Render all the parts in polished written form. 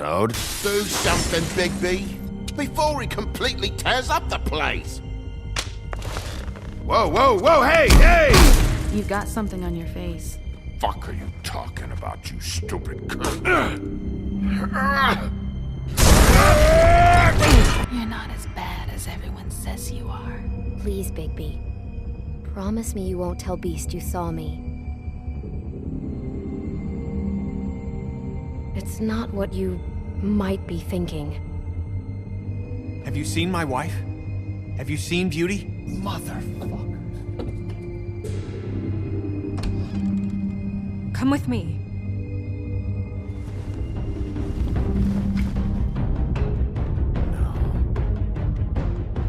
Snowed. Do something, Bigby, before he completely tears up the place. Whoa, whoa, whoa, hey, hey! You've got something on your face. Fuck are you talking about, you stupid cunt? You're not as bad as everyone says you are. Please, Bigby. Promise me you won't tell Beast you saw me. It's not what you might be thinking. Have you seen my wife? Have you seen Beauty? Motherfucker. Come with me.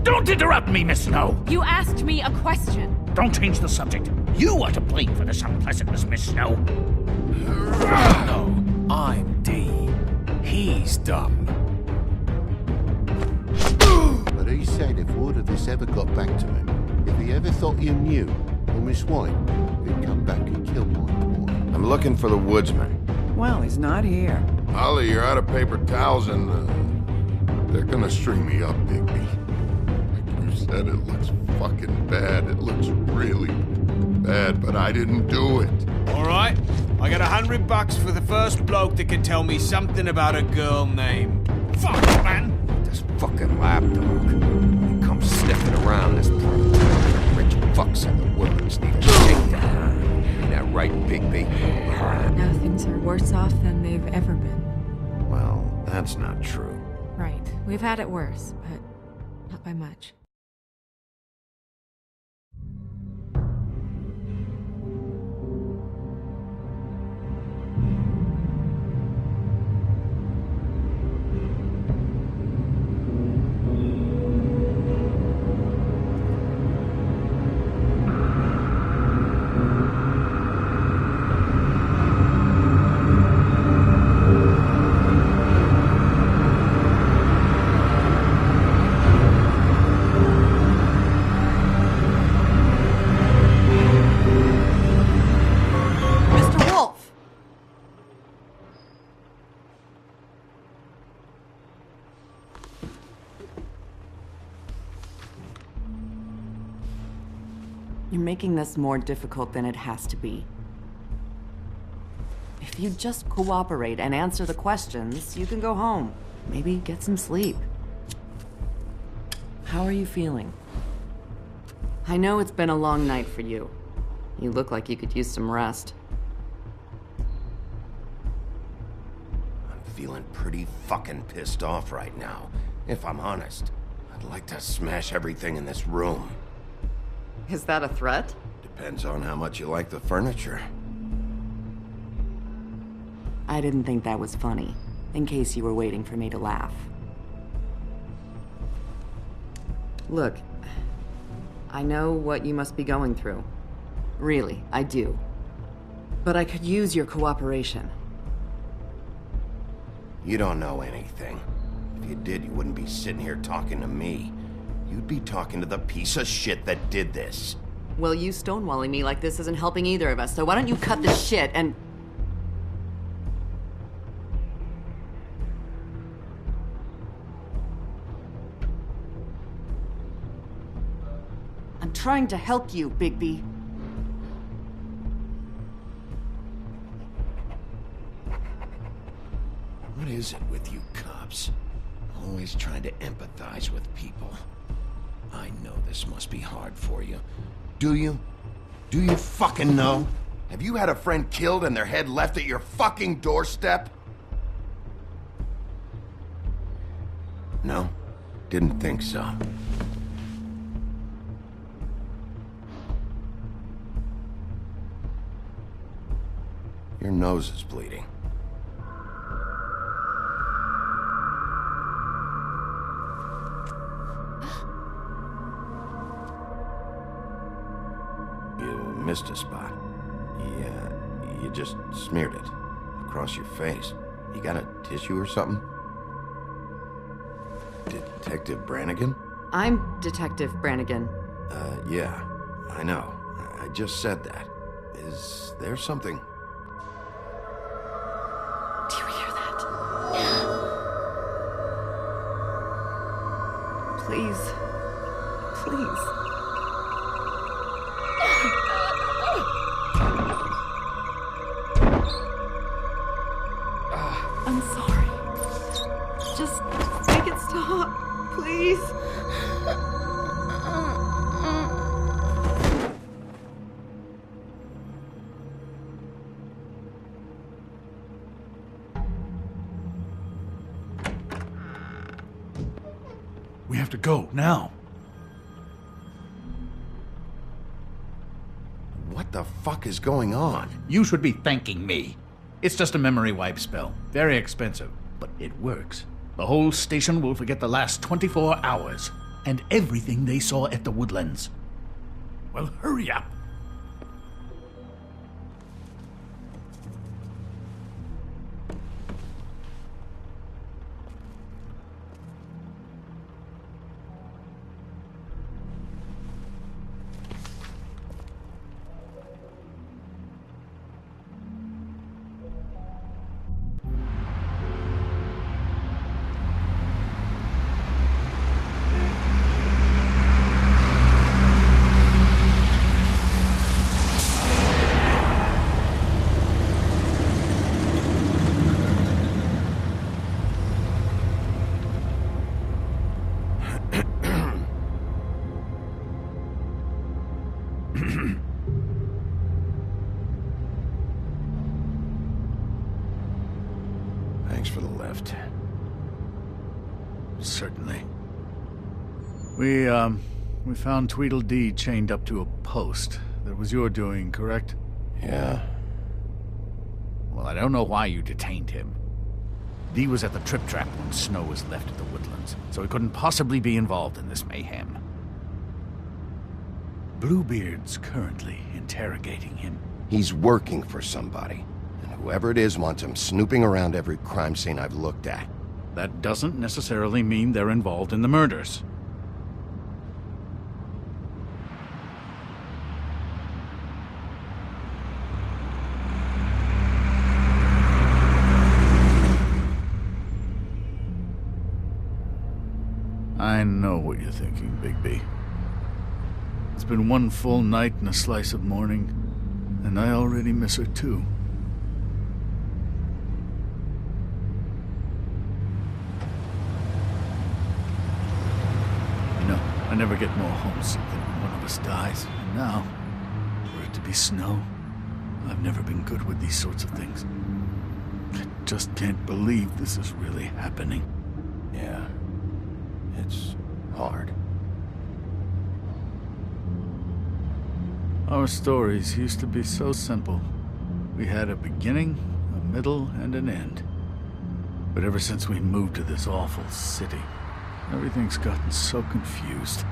Don't interrupt me, Miss Snow! You asked me a question. Don't change the subject. You are to blame for this unpleasantness, Miss Snow. No, I'm D. He's dumb. But he said if word of this ever got back to him, if he ever thought you knew, or Miss White, he'd come back and kill my boy. I'm looking for the woodsman. Well, he's not here. Ollie, you're out of paper towels and, they're gonna string me up, Bigby. Like you said, it looks fucking bad. It looks really bad, but I didn't do it. All right, I got $100 for the first bloke that can tell me something about a girl name. Fuck, man! This fucking lapdog. He comes sniffing around this part. Rich fucks in the woods need a shakedown. Ain't that right, Bigby? Now things are worse off than they've ever been. Well, that's not true. Right. We've had it worse, but not by much. You're making this more difficult than it has to be. If you just cooperate and answer the questions, you can go home. Maybe get some sleep. How are you feeling? I know it's been a long night for you. You look like you could use some rest. I'm feeling pretty fucking pissed off right now. If I'm honest, I'd like to smash everything in this room. Is that a threat? Depends on how much you like the furniture. I didn't think that was funny, in case you were waiting for me to laugh. Look, I know what you must be going through. Really, I do. But I could use your cooperation. You don't know anything. If you did, you wouldn't be sitting here talking to me. You'd be talking to the piece of shit that did this. Well, you stonewalling me like this isn't helping either of us, so why don't you cut the shit and... I'm trying to help you, Bigby. What is it with you cops? Always trying to empathize with people. I know this must be hard for you. Do you? Do you fucking know? Have you had a friend killed and their head left at your fucking doorstep? No? Didn't think so. Your nose is bleeding. You missed a spot. You just smeared it across your face. You got a tissue or something? Detective Brannigan? I'm Detective Brannigan. Yeah, I know. I just said that. Is there something? Do you hear that? Please. Please. I'm sorry. Just make it stop, please. We have to go, now. What the fuck is going on? You should be thanking me. It's just a memory wipe spell. Very expensive, but it works. The whole station will forget the last 24 hours and everything they saw at the Woodlands. Well, hurry up. Thanks for the lift. Certainly. We found Tweedledee chained up to a post. That was your doing, correct? Yeah. Well, I don't know why you detained him. Dee was at the Trip Trap when Snow was left at the Woodlands, so he couldn't possibly be involved in this mayhem. Bluebeard's currently interrogating him. He's working for somebody. And whoever it is wants him snooping around every crime scene I've looked at. That doesn't necessarily mean they're involved in the murders. I know what you're thinking, Bigby. It's been one full night and a slice of morning, and I already miss her too. You know, I never get more homesick than when one of us dies. And now, for it to be Snow, I've never been good with these sorts of things. I just can't believe this is really happening. Yeah. It's hard. Our stories used to be so simple. We had a beginning, a middle, and an end. But ever since we moved to this awful city, everything's gotten so confused.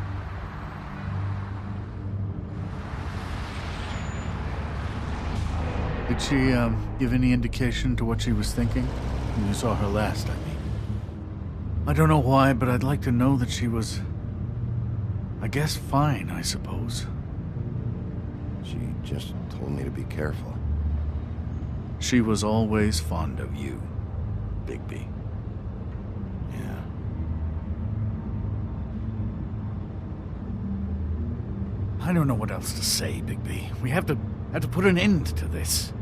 Did she, give any indication to what she was thinking? When you saw her last, I mean. I don't know why, but I'd like to know that she was... I guess fine, I suppose. She just told me to be careful. She was always fond of you, Bigby. Yeah. I don't know what else to say, Bigby. We have to put an end to this.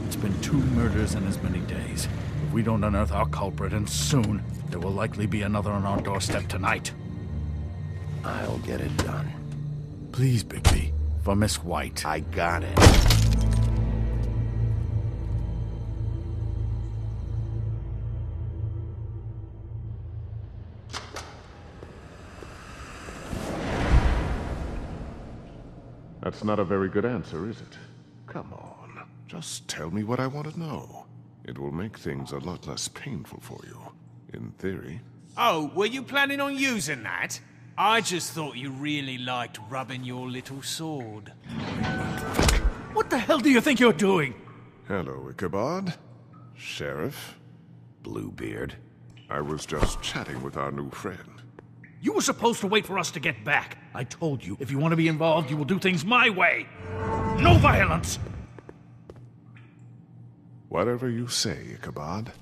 It's been 2 murders in as many days. If we don't unearth our culprit, and soon, there will likely be another on our doorstep tonight. I'll get it done. Please, Bigby. For Miss White. I got it. That's not a very good answer, is it? Come on. Just tell me what I want to know. It will make things a lot less painful for you. In theory. Oh, were you planning on using that? I just thought you really liked rubbing your little sword. What the hell do you think you're doing? Hello, Ichabod. Sheriff. Bluebeard. I was just chatting with our new friend. You were supposed to wait for us to get back. I told you, if you want to be involved, you will do things my way. No violence! Whatever you say, Ichabod.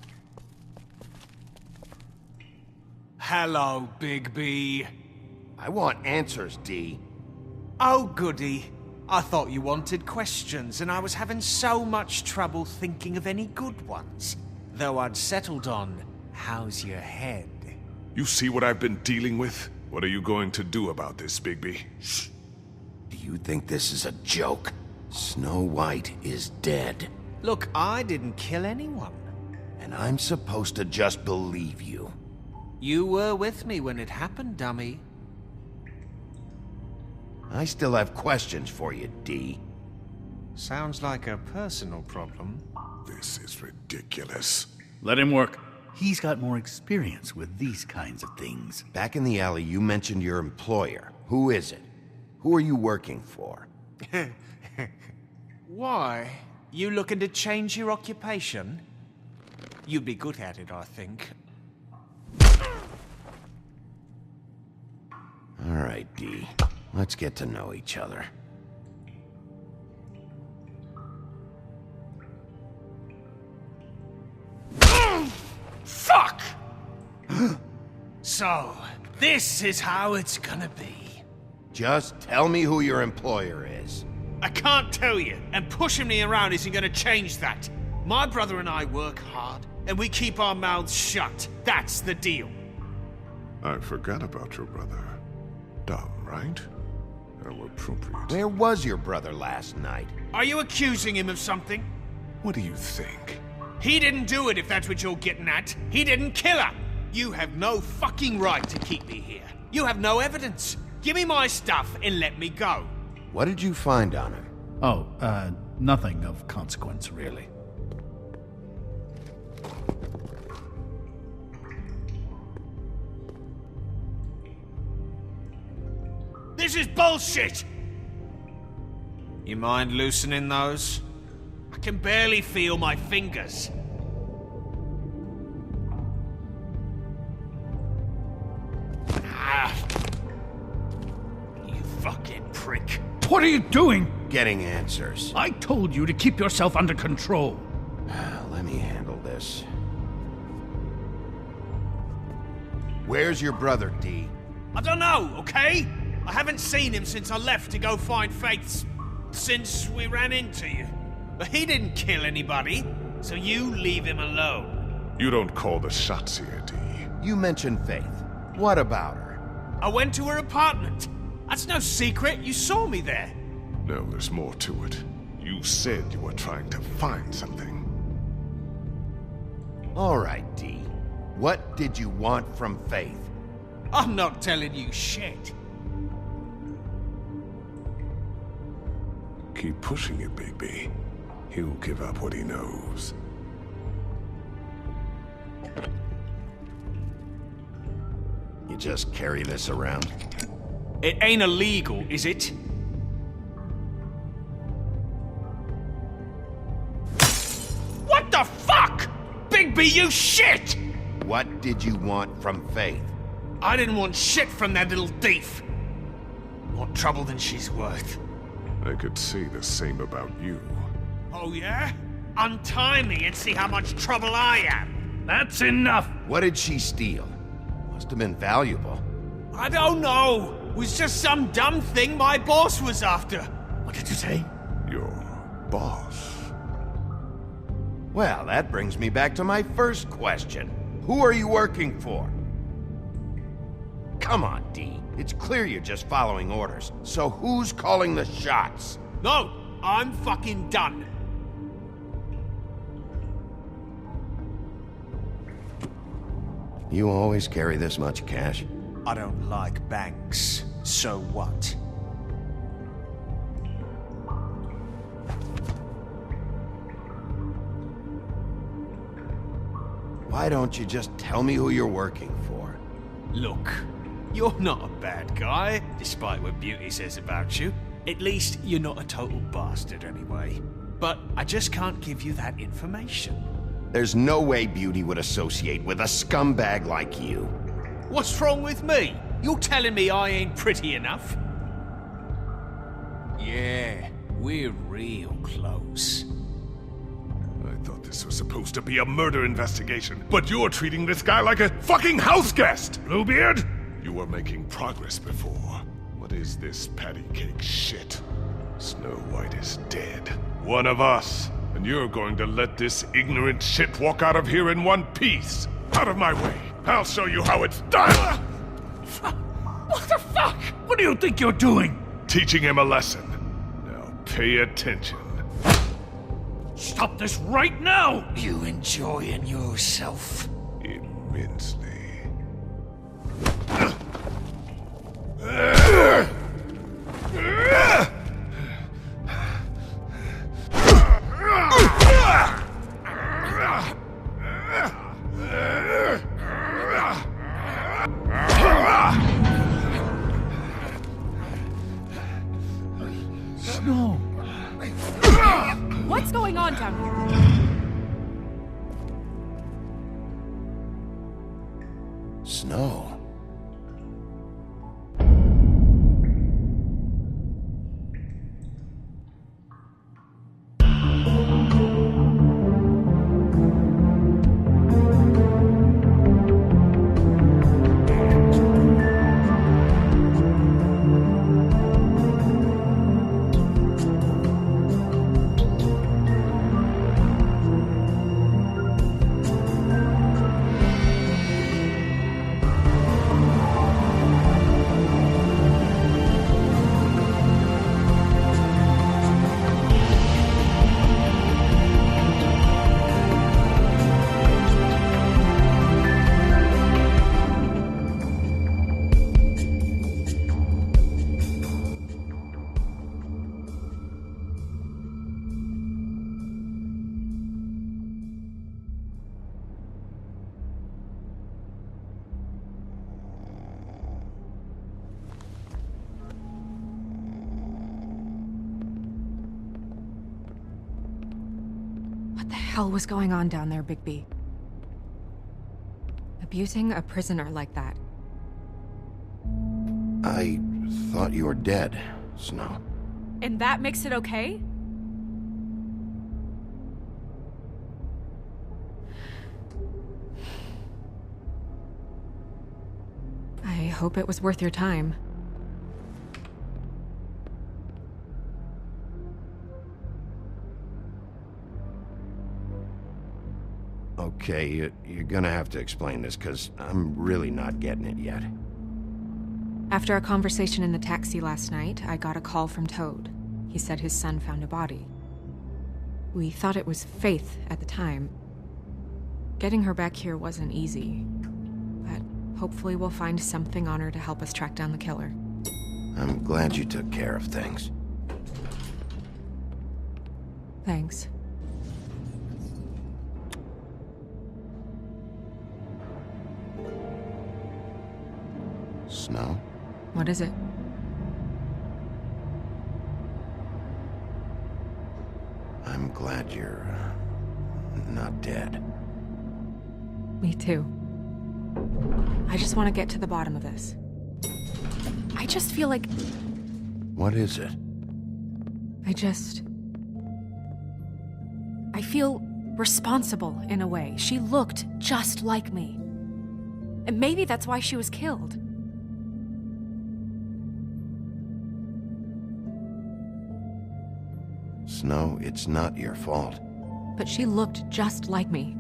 hello, Bigby. I want answers, D. Oh, goody. I thought you wanted questions, and I was having so much trouble thinking of any good ones. Though I'd settled on, how's your head? You see what I've been dealing with? What are you going to do about this, Bigby? Shh. Do you think this is a joke? Snow White is dead. Look, I didn't kill anyone. And I'm supposed to just believe you. You were with me when it happened, dummy. I still have questions for you, D. Sounds like a personal problem. This is ridiculous. Let him work. He's got more experience with these kinds of things. Back in the alley, you mentioned your employer. Who is it? Who are you working for? Why? You looking to change your occupation? You'd be good at it, I think. All right, D. Let's get to know each other. Fuck! So, this is how it's gonna be. Just tell me who your employer is. I can't tell you, and pushing me around isn't gonna change that. My brother and I work hard, and we keep our mouths shut. That's the deal. I forgot about your brother. Dumb, right? How appropriate. Where was your brother last night? Are you accusing him of something? What do you think? He didn't do it, if that's what you're getting at. He didn't kill her. You have no fucking right to keep me here. You have no evidence. Give me my stuff and let me go. What did you find on him? Oh, nothing of consequence, really. This is bullshit! You mind loosening those? I can barely feel my fingers. Ah. You fucking prick. What are you doing? Getting answers. I told you to keep yourself under control. Let me handle this. Where's your brother, D? I don't know, okay? I haven't seen him since I left to go find Faith. Since we ran into you. But he didn't kill anybody, so you leave him alone. You don't call the shots here, D. You mentioned Faith. What about her? I went to her apartment. That's no secret. You saw me there. No, there's more to it. You said you were trying to find something. All right, D. What did you want from Faith? I'm not telling you shit. Keep pushing it, Bigby. He'll give up what he knows. You just carry this around? It ain't illegal, is it? What the fuck? Bigby, you shit! What did you want from Faith? I didn't want shit from that little thief. More trouble than she's worth. I could say the same about you. Oh yeah? Untie me and see how much trouble I am. That's enough! What did she steal? Must have been valuable. I don't know. It was just some dumb thing my boss was after. What did you say? Your boss. Well, that brings me back to my first question. Who are you working for? Come on, D. It's clear you're just following orders. So who's calling the shots? No, I'm fucking done. You always carry this much cash? I don't like banks. So what? Why don't you just tell me who you're working for? Look, you're not a bad guy, despite what Beauty says about you. At least you're not a total bastard anyway. But I just can't give you that information. There's no way Beauty would associate with a scumbag like you. What's wrong with me? You're telling me I ain't pretty enough? Yeah, we're real close. I thought this was supposed to be a murder investigation, but you're treating this guy like a fucking house guest! Bluebeard? You were making progress before. What is this patty cake shit? Snow White is dead. One of us. And you're going to let this ignorant shit walk out of here in one piece. Out of my way. I'll show you how it's done! What the fuck? What do you think you're doing? Teaching him a lesson. Now pay attention. Stop this right now! You enjoying yourself? Immensely. Snow! What's going on down here? Snow. What the hell was going on down there, Bigby? Abusing a prisoner like that. I thought you were dead, Snow. And that makes it okay? I hope it was worth your time. Okay, you're gonna have to explain this, because I'm really not getting it yet. After a conversation in the taxi last night, I got a call from Toad. He said his son found a body. We thought it was Faith at the time. Getting her back here wasn't easy, but hopefully we'll find something on her to help us track down the killer. I'm glad you took care of things. Thanks. Snow? What is it? I'm glad you're not dead. Me too. I just want to get to the bottom of this. I just feel like... What is it? I feel responsible in a way. She looked just like me. And maybe that's why she was killed. Snow, it's not your fault. But she looked just like me.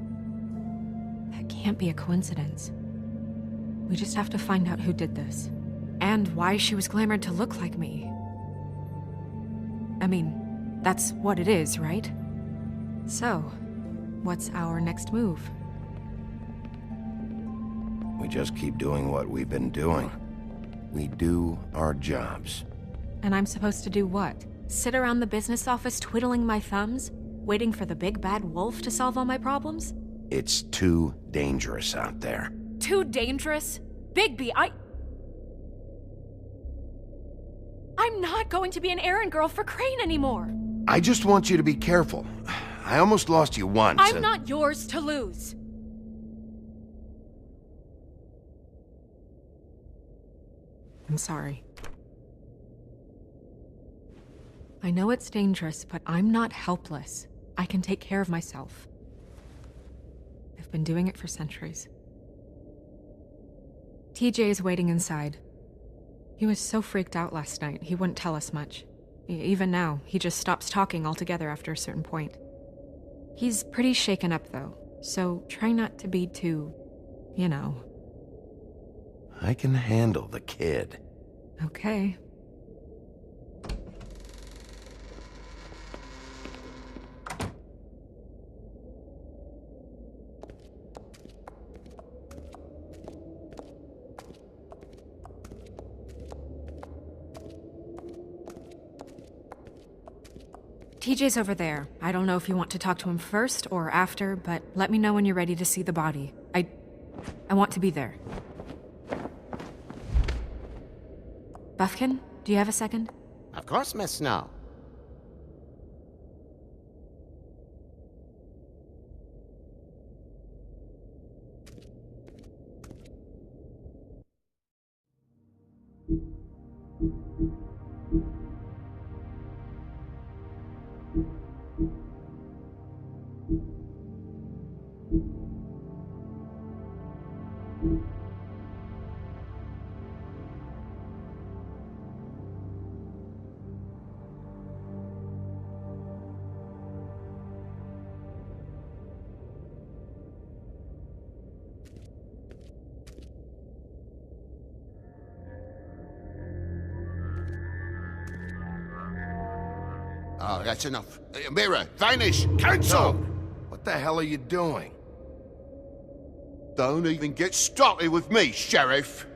That can't be a coincidence. We just have to find out who did this. And why she was glamored to look like me. I mean, that's what it is, right? So, what's our next move? We just keep doing what we've been doing. We do our jobs. And I'm supposed to do what? Sit around the business office twiddling my thumbs, waiting for the big bad wolf to solve all my problems? It's too dangerous out there. Too dangerous? Bigby, I'm not going to be an errand girl for Crane anymore! I just want you to be careful. I almost lost you once. I'm not yours to lose! I'm sorry. I know it's dangerous, but I'm not helpless. I can take care of myself. They've been doing it for centuries. TJ is waiting inside. He was so freaked out last night, he wouldn't tell us much. Even now, he just stops talking altogether after a certain point. He's pretty shaken up, though, so try not to be too, you know. I can handle the kid. Okay. TJ's over there. I don't know if you want to talk to him first or after, but let me know when you're ready to see the body. I want to be there. Buffkin, do you have a second? Of course, Miss Snow. Oh, that's enough. Mirror, vanish! Cancel! What the hell are you doing? Don't even get started with me, Sheriff.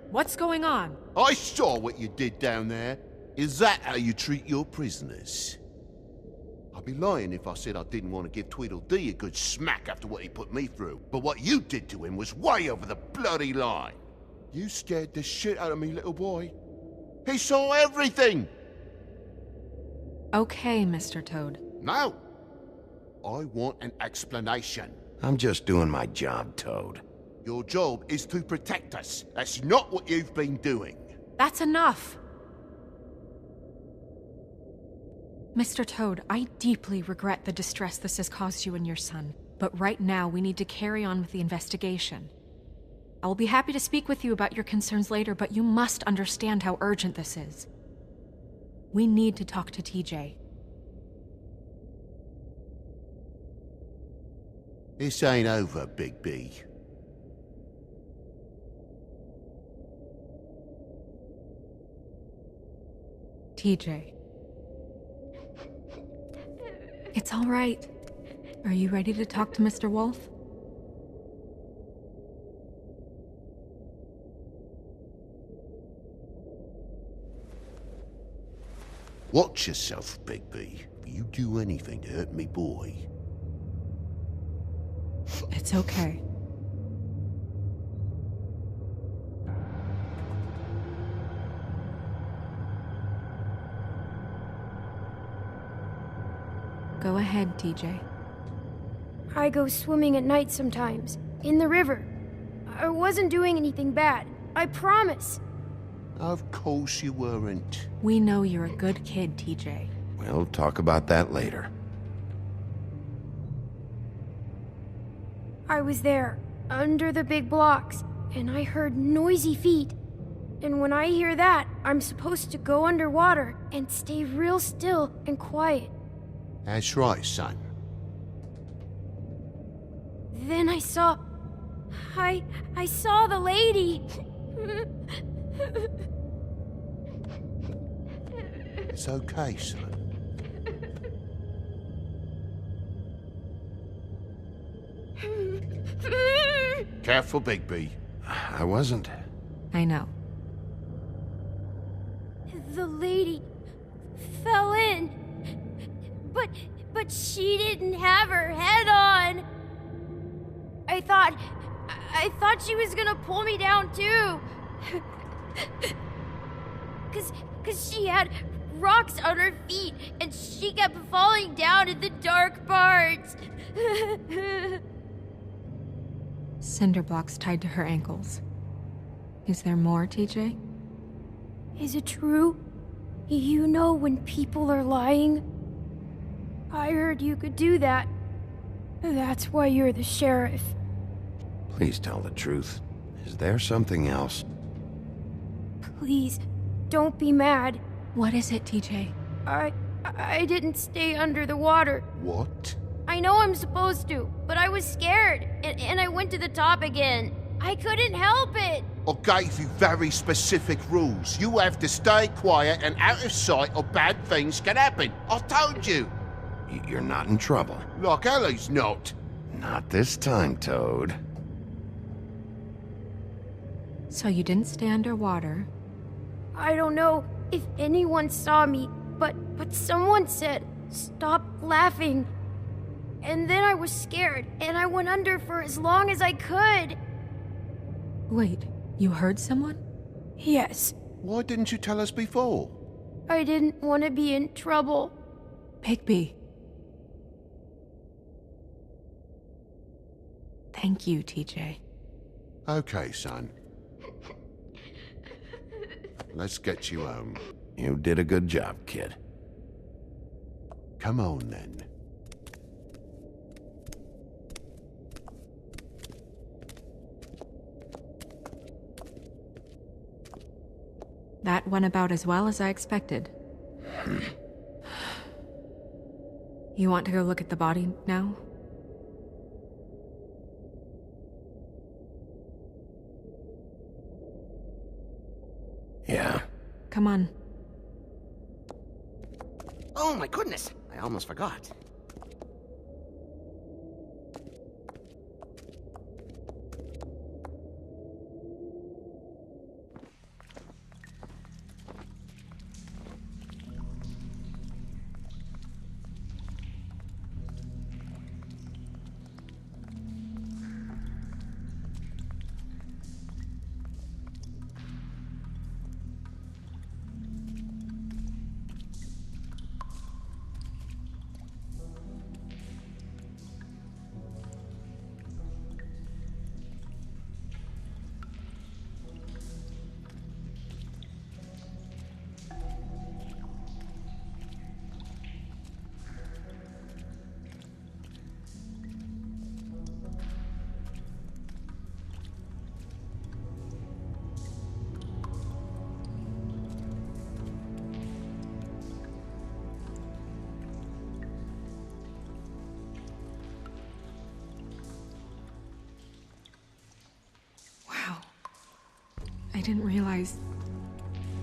What's going on? I saw what you did down there. Is that how you treat your prisoners? I'd be lying if I said I didn't want to give Tweedledee a good smack after what he put me through. But what you did to him was way over the bloody line. You scared the shit out of me, little boy. He saw everything! Okay, Mr. Toad. No! I want an explanation. I'm just doing my job, Toad. Your job is to protect us. That's not what you've been doing. That's enough! Mr. Toad, I deeply regret the distress this has caused you and your son, but right now we need to carry on with the investigation. I will be happy to speak with you about your concerns later, but you must understand how urgent this is. We need to talk to TJ. This ain't over, Big B. TJ. It's all right. Are you ready to talk to Mr. Wolf? Watch yourself, Big B. If you do anything to hurt me, boy. It's okay. Go ahead, TJ. I go swimming at night sometimes, in the river. I wasn't doing anything bad. I promise. Of course you weren't. We know you're a good kid, TJ. We'll talk about that later. I was there, under the big blocks, and I heard noisy feet. And when I hear that, I'm supposed to go underwater and stay real still and quiet. That's right, son. Then I saw the lady. It's okay, son. Careful, Bigby. I wasn't. I know. The lady fell in. But she didn't have her head on. I thought she was gonna pull me down too. Cause she had rocks on her feet and she kept falling down in the dark parts. Cinder blocks tied to her ankles. Is there more, TJ? Is it true? You know when people are lying? I heard you could do that. That's why you're the sheriff. Please tell the truth. Is there something else? Please, don't be mad. What is it, TJ? I didn't stay under the water. What? I know I'm supposed to, but I was scared, and I went to the top again. I couldn't help it. I gave you very specific rules. You have to stay quiet and out of sight or bad things can happen. I told you. You're not in trouble. Like Ellie's not. Not this time, Toad. So you didn't stay underwater. I don't know if anyone saw me, but someone said, "Stop laughing." And then I was scared, and I went under for as long as I could. Wait, you heard someone? Yes. Why didn't you tell us before? I didn't want to be in trouble. Bigby. Thank you, TJ. Okay, son. Let's get you home. You did a good job, kid. Come on, then. That went about as well as I expected. You want to go look at the body now? Yeah. Come on. Oh my goodness, I almost forgot. I didn't realize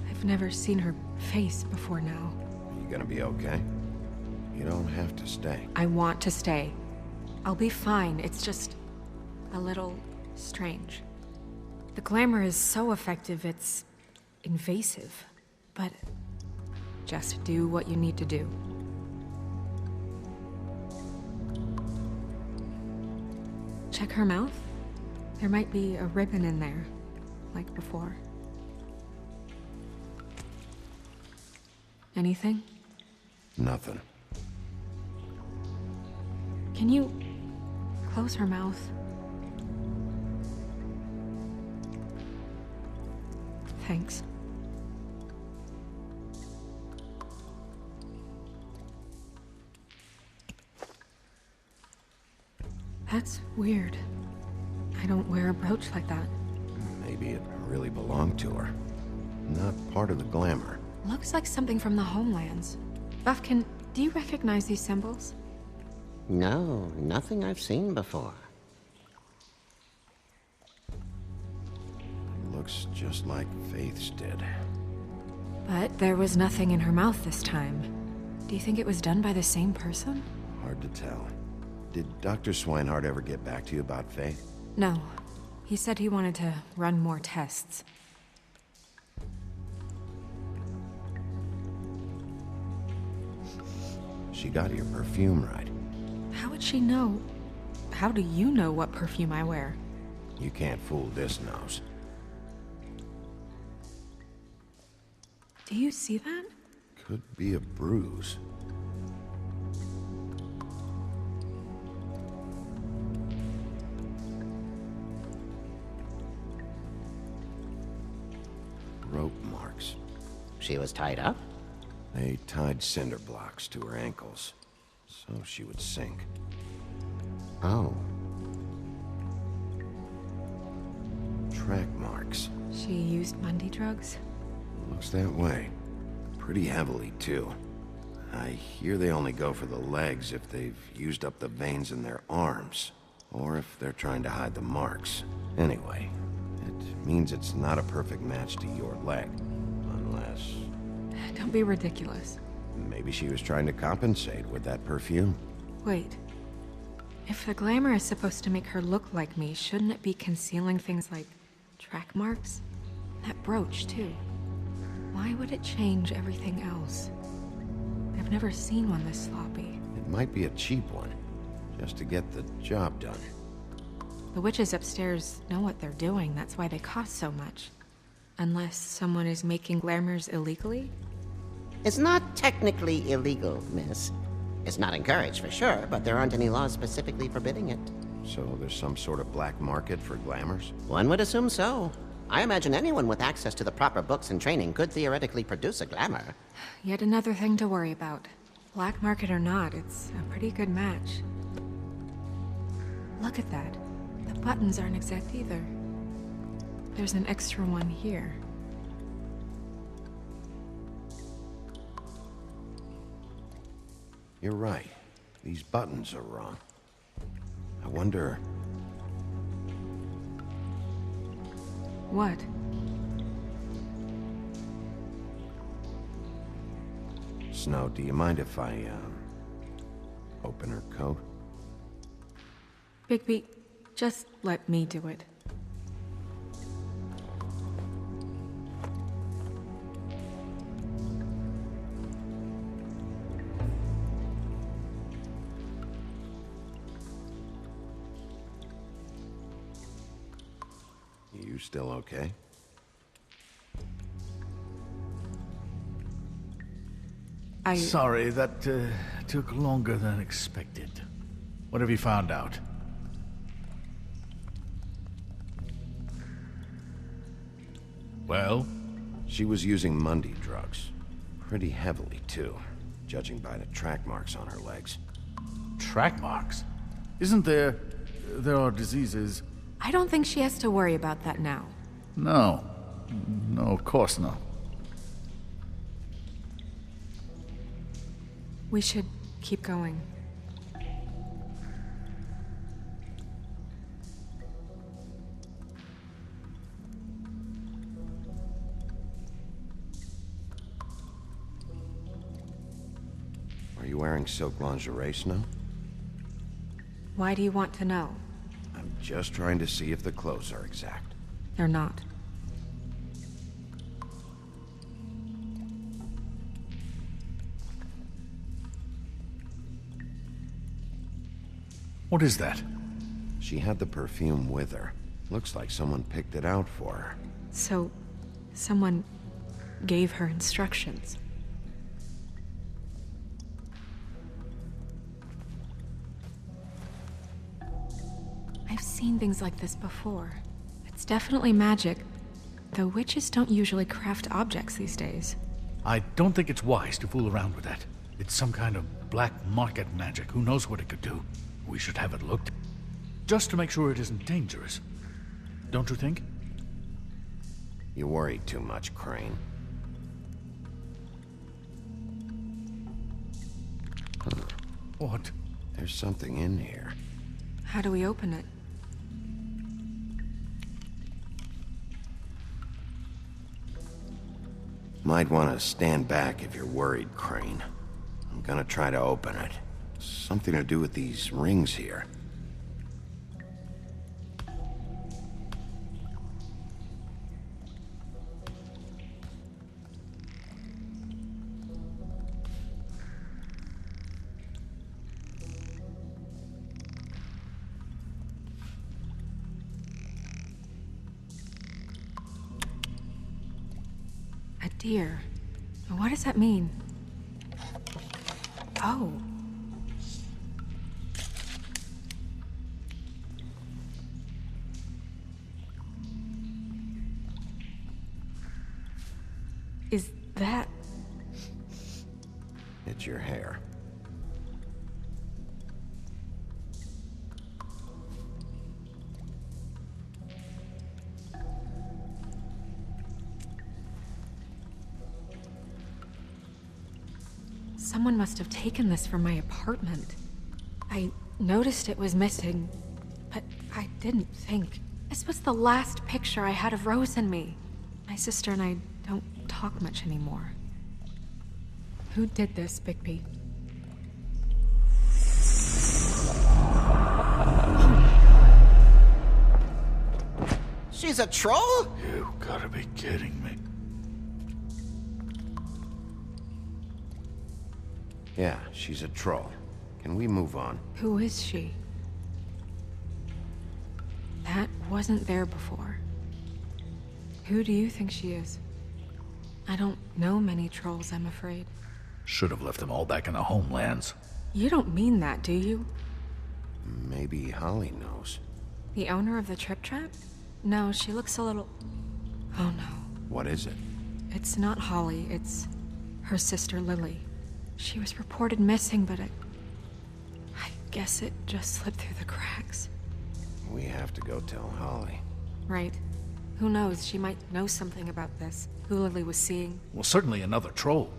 I've never seen her face before now. You gonna be okay? You don't have to stay. I want to stay. I'll be fine. It's just a little strange. The glamour is so effective, it's invasive. But just do what you need to do. Check her mouth. There might be a ribbon in there, like before. Anything? Nothing. Can you close her mouth? Thanks. That's weird. I don't wear a brooch like that. Maybe it really belonged to her. Not part of the glamour. Looks like something from the homelands. Buffkin, do you recognize these symbols? No, nothing I've seen before. Looks just like Faith's did. But there was nothing in her mouth this time. Do you think it was done by the same person? Hard to tell. Did Dr. Swinehart ever get back to you about Faith? No. He said he wanted to run more tests. She got your perfume right. How would she know? How do you know what perfume I wear? You can't fool this nose. Do you see that? Could be a bruise. Rope marks. She was tied up? They tied cinder blocks to her ankles, so she would sink. Oh. Track marks. She used Mundy drugs? Looks that way. Pretty heavily, too. I hear they only go for the legs if they've used up the veins in their arms, or if they're trying to hide the marks. Anyway, it means it's not a perfect match to your leg, unless... Don't be ridiculous. Maybe she was trying to compensate with that perfume. Wait. If the glamour is supposed to make her look like me, shouldn't it be concealing things like track marks? That brooch, too. Why would it change everything else? I've never seen one this sloppy. It might be a cheap one, just to get the job done. The witches upstairs know what they're doing, that's why they cost so much. Unless someone is making glamours illegally? It's not technically illegal, miss. It's not encouraged for sure, but there aren't any laws specifically forbidding it. So there's some sort of black market for glamours? One would assume so. I imagine anyone with access to the proper books and training could theoretically produce a glamour. Yet another thing to worry about. Black market or not, it's a pretty good match. Look at that. The buttons aren't exact either. There's an extra one here. You're right. These buttons are wrong. I wonder... What? Snow, do you mind if I, open her coat? Bigby, just let me do it. You still okay? Sorry, that took longer than expected. What have you found out? Well? She was using Mundy drugs. Pretty heavily, too, judging by the track marks on her legs. Track marks? Isn't there... there are diseases... I don't think she has to worry about that now. No. No, of course not. We should keep going. Are you wearing silk lingerie, Snow? Why do you want to know? I'm just trying to see if the clothes are exact. They're not. What is that? She had the perfume with her. Looks like someone picked it out for her. So, someone gave her instructions. I've seen things like this before. It's definitely magic, though witches don't usually craft objects these days. I don't think it's wise to fool around with that. It's some kind of black market magic. Who knows what it could do? We should have it looked. Just to make sure it isn't dangerous. Don't you think? You worry too much, Crane. What? There's something in here. How do we open it? Might want to stand back if you're worried, Crane. I'm gonna try to open it. Something to do with these rings here. A deer. What does that mean? Oh. Is that... It's your hair. Someone must have taken this from my apartment. I noticed it was missing, but I didn't think. This was the last picture I had of Rose and me. My sister and I don't talk much anymore. Who did this, Bigby? She's a troll? You gotta be kidding me. Yeah, she's a troll. Can we move on? Who is she? That wasn't there before. Who do you think she is? I don't know many trolls, I'm afraid. Should have left them all back in the homelands. You don't mean that, do you? Maybe Holly knows. The owner of the Trip Trap? No, she looks a little... Oh no. What is it? It's not Holly, it's her sister Lily. She was reported missing, but I guess it just slipped through the cracks. We have to go tell Holly. Right. Who knows, she might know something about this. Who Lily was seeing. Well, certainly another troll.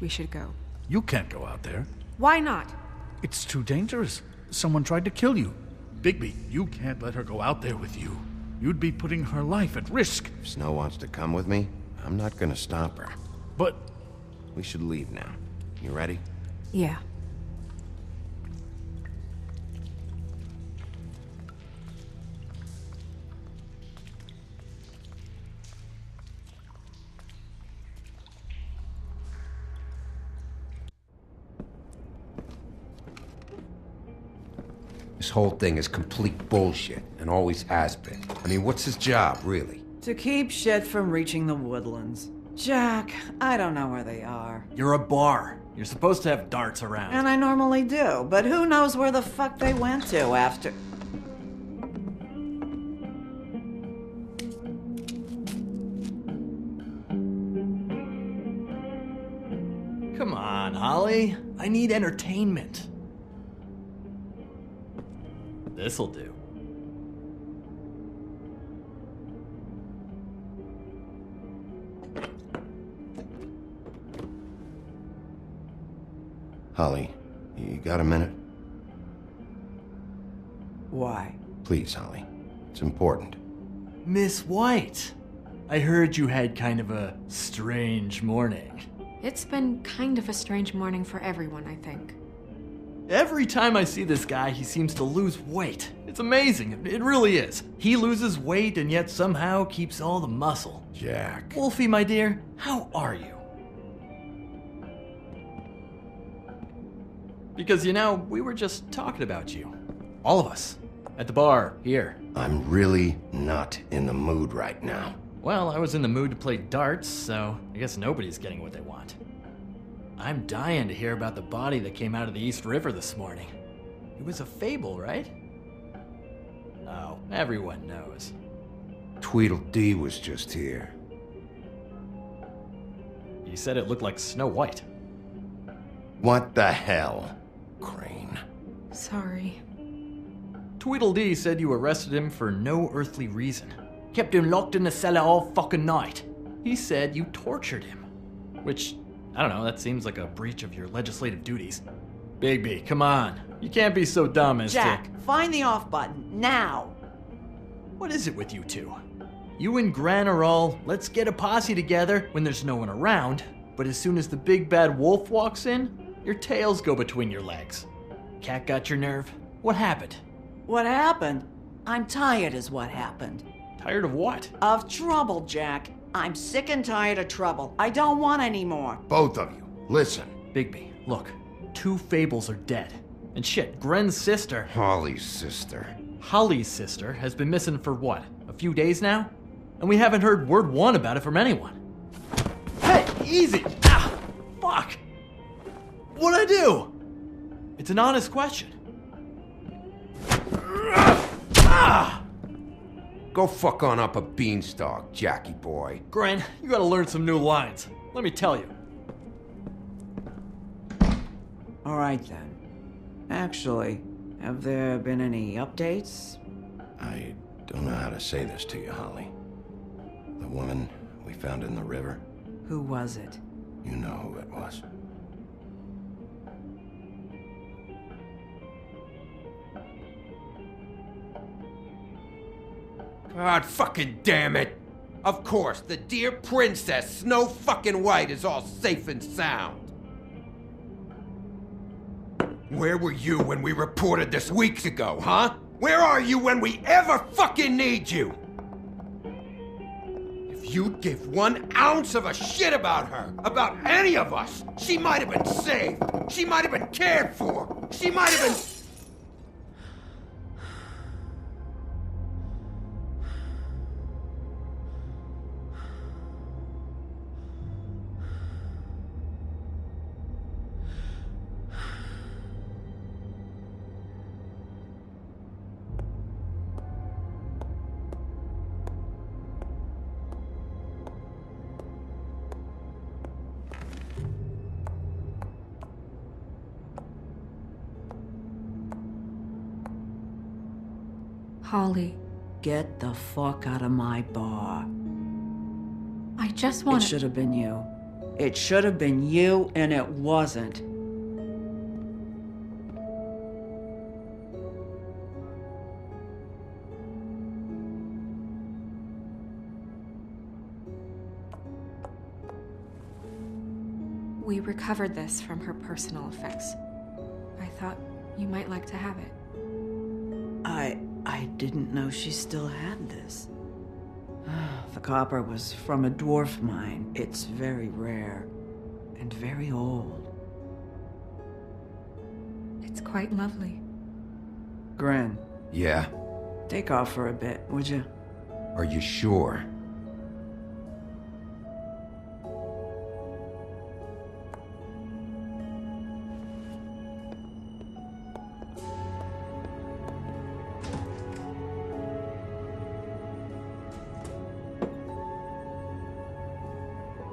We should go. You can't go out there. Why not? It's too dangerous. Someone tried to kill you. Bigby, you can't let her go out there with you. You'd be putting her life at risk. If Snow wants to come with me, I'm not gonna stop her. But... We should leave now. You ready? Yeah. This whole thing is complete bullshit, and always has been. I mean, what's his job, really? To keep shit from reaching the woodlands. Jack, I don't know where they are. You're a bar. You're supposed to have darts around. And I normally do, but who knows where the fuck they went to after... Come on, Holly. I need entertainment. This'll do. Holly, you got a minute? Why? Please, Holly. It's important. Miss White, I heard you had kind of a strange morning. It's been kind of a strange morning for everyone, I think. Every time I see this guy, he seems to lose weight. It's amazing. It really is. He loses weight and yet somehow keeps all the muscle. Jack. Wolfie, my dear, how are you? Because, you know, we were just talking about you. All of us. At the bar, here. I'm really not in the mood right now. Well, I was in the mood to play darts, so I guess nobody's getting what they want. I'm dying to hear about the body that came out of the East River this morning. It was a fable, right? Oh, everyone knows. Tweedledee was just here. You said it looked like Snow White. What the hell, Crane? Sorry. Tweedledee said you arrested him for no earthly reason. Kept him locked in the cellar all fucking night. He said you tortured him. Which, I don't know, that seems like a breach of your legislative duties. Bigby, come on. You can't be so dumb as Jack, find the off button, now! What is it with you two? You and Gran are all, let's get a posse together when there's no one around, but as soon as the big bad wolf walks in, your tails go between your legs. Cat got your nerve? What happened? What happened? I'm tired is what happened. Tired of what? Of trouble, Jack. I'm sick and tired of trouble. I don't want any more. Both of you, listen. Bigby, look. 2 fables are dead. And shit, Gren's sister... Holly's sister. Holly's sister has been missing for what? A few days now? And we haven't heard word one about it from anyone. Hey, easy! Ah, fuck! What'd I do? It's an honest question. Ah! Go fuck on up a beanstalk, Jackie boy. Gren, you gotta learn some new lines. Let me tell you. All right then. Actually, have there been any updates? I don't know how to say this to you, Holly. The woman we found in the river? Who was it? You know who it was. God fucking damn it! Of course, the dear Princess Snow fucking White is all safe and sound. Where were you when we reported this weeks ago, huh? Where are you when we ever fucking need you? If you'd give 1 ounce of a shit about her, about any of us, she might have been saved. She might have been cared for. She might have been... Holly, Get the fuck out of my bar. I just It want should have been you. It should have been you, and it wasn't. We recovered this from her personal effects. I thought you might like to have it. I didn't know she still had this. The copper was from a dwarf mine. It's very rare and very old. It's quite lovely. Gren, Yeah? take off for a bit, would you? Are you sure?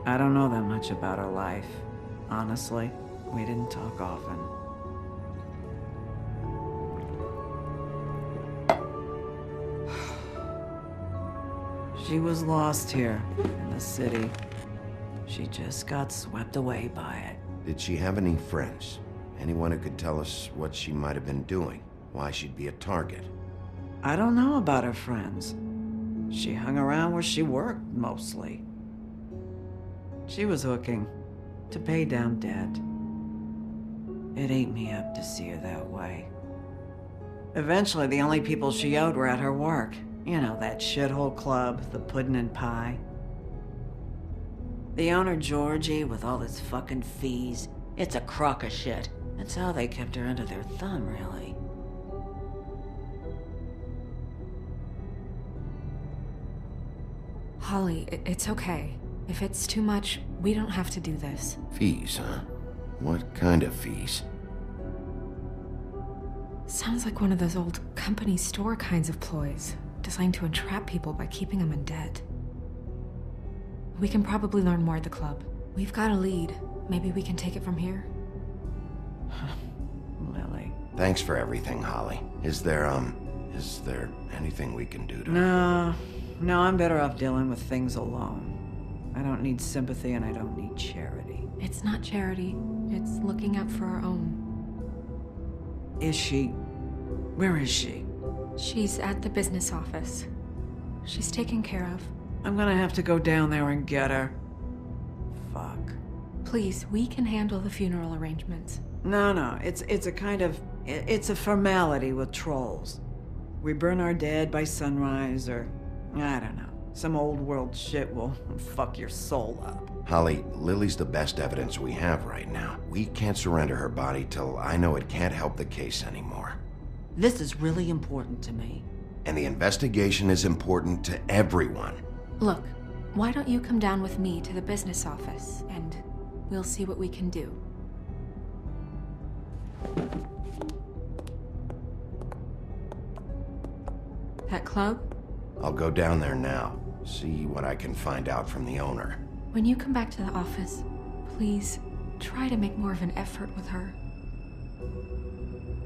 I don't know that much about her life. Honestly, we didn't talk often. She was lost here in the city. She just got swept away by it. Did she have any friends? Anyone who could tell us what she might have been doing? Why she'd be a target? I don't know about her friends. She hung around where she worked, mostly. She was hooking to pay down debt. It ate me up to see her that way. Eventually, the only people she owed were at her work. You know, that shithole club, the Puddin' and Pie. The owner, Georgie, with all his fucking fees, it's a crock of shit. That's how they kept her under their thumb, really. Holly, it's okay. If it's too much, we don't have to do this. Fees, huh? What kind of fees? Sounds like one of those old company store kinds of ploys, designed to entrap people by keeping them in debt. We can probably learn more at the club. We've got a lead. Maybe we can take it from here? Lily. Thanks for everything, Holly. Is there anything we can do to... No, I'm better off dealing with things alone. I don't need sympathy and I don't need charity. It's not charity. It's looking out for our own. Is she... Where is she? She's at the business office. She's taken care of. I'm gonna have to go down there and get her. Fuck. Please, we can handle the funeral arrangements. No, it's a kind of... It's a formality with trolls. We burn our dead by sunrise, or... I don't know. Some old world shit will fuck your soul up. Holly, Lily's the best evidence we have right now. We can't surrender her body till I know it can't help the case anymore. This is really important to me. And the investigation is important to everyone. Look, why don't you come down with me to the business office, and we'll see what we can do. That club? I'll go down there now, see what I can find out from the owner. When you come back to the office, please try to make more of an effort with her.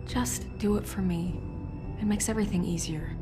Just do it for me. It makes everything easier.